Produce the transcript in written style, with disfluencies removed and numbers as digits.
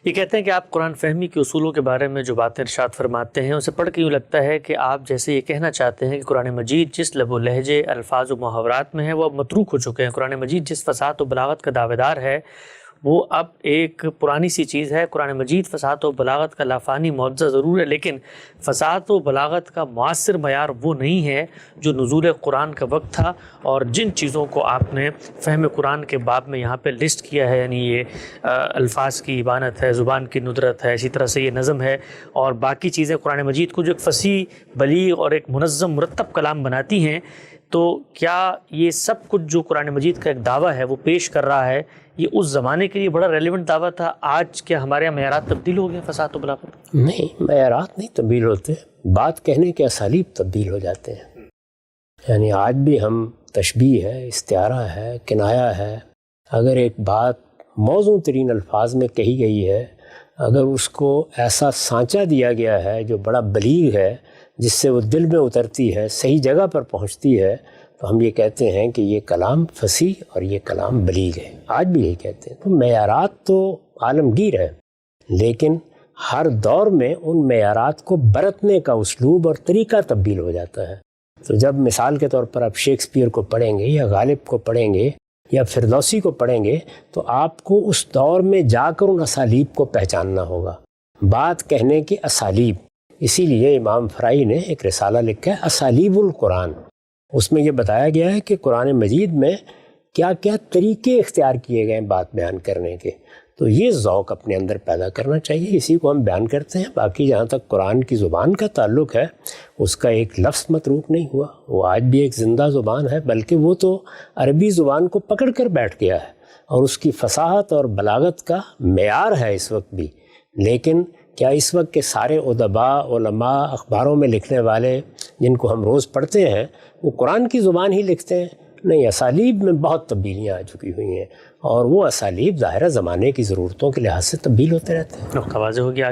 یہ کہتے ہیں کہ آپ قرآن فہمی کے اصولوں کے بارے میں جو باتیں ارشاد فرماتے ہیں اسے پڑھ کے یوں لگتا ہے کہ آپ جیسے یہ کہنا چاہتے ہیں کہ قرآن مجید جس لب و لہجے الفاظ و محاورات میں ہے وہ اب متروک ہو چکے ہیں. قرآن مجید جس فصاحت و بلاغت کا دعوے دار ہے وہ اب ایک پرانی سی چیز ہے. قرآن مجید فصاحت و بلاغت کا لافانی معجزہ ضرور ہے، لیکن فصاحت و بلاغت کا مؤثر معیار وہ نہیں ہے جو نزول قرآن کا وقت تھا. اور جن چیزوں کو آپ نے فہم قرآن کے باب میں یہاں پہ لسٹ کیا ہے، یعنی یہ الفاظ کی ابانت ہے، زبان کی ندرت ہے، اسی طرح سے یہ نظم ہے اور باقی چیزیں قرآن مجید کو جو ایک فصیح، بلیغ اور ایک منظم مرتب کلام بناتی ہیں، تو کیا یہ سب کچھ جو قرآن مجید کا ایک دعویٰ ہے وہ پیش کر رہا ہے، یہ اس زمانے کے لیے بڑا ریلیونٹ دعویٰ تھا؟ آج کیا ہمارے یہاں معیارات تبدیل ہو گئے فصاحت و بلاغت؟ نہیں، معیارات نہیں تبدیل ہوتے، بات کہنے کے اسالیب تبدیل ہو جاتے ہیں. یعنی آج بھی ہم تشبیہ ہے، استعارہ ہے، کنایہ ہے، اگر ایک بات موزوں ترین الفاظ میں کہی گئی ہے، اگر اس کو ایسا سانچہ دیا گیا ہے جو بڑا بلیغ ہے، جس سے وہ دل میں اترتی ہے، صحیح جگہ پر پہنچتی ہے، تو ہم یہ کہتے ہیں کہ یہ کلام فصیح اور یہ کلام بلیغ ہے. آج بھی یہی کہتے ہیں. تو معیارات تو عالمگیر ہیں، لیکن ہر دور میں ان معیارات کو برتنے کا اسلوب اور طریقہ تبدیل ہو جاتا ہے. تو جب مثال کے طور پر آپ شیکسپیئر کو پڑھیں گے یا غالب کو پڑھیں گے یا فردوسی کو پڑھیں گے تو آپ کو اس دور میں جا کر ان اسالیب کو پہچاننا ہوگا، بات کہنے کے اسالیب. اسی لیے امام فرائی نے ایک رسالہ لکھا ہے اسالیب القرآن. اس میں یہ بتایا گیا ہے کہ قرآن مجید میں کیا کیا طریقے اختیار کیے گئے ہیں بات بیان کرنے کے. تو یہ ذوق اپنے اندر پیدا کرنا چاہیے، اسی کو ہم بیان کرتے ہیں. باقی جہاں تک قرآن کی زبان کا تعلق ہے، اس کا ایک لفظ متروک نہیں ہوا، وہ آج بھی ایک زندہ زبان ہے، بلکہ وہ تو عربی زبان کو پکڑ کر بیٹھ گیا ہے اور اس کی فصاحت اور بلاغت کا معیار ہے اس وقت بھی. لیکن کیا اس وقت کے سارے ادباء، علماء، اخباروں میں لکھنے والے جن کو ہم روز پڑھتے ہیں وہ قرآن کی زبان ہی لکھتے ہیں؟ نہیں، اسالیب میں بہت تبدیلیاں آ چکی ہوئی ہیں، اور وہ اسالیب ظاہرہ زمانے کی ضرورتوں کے لحاظ سے تبدیل ہوتے رہتے ہیں. واضح ہو گیا.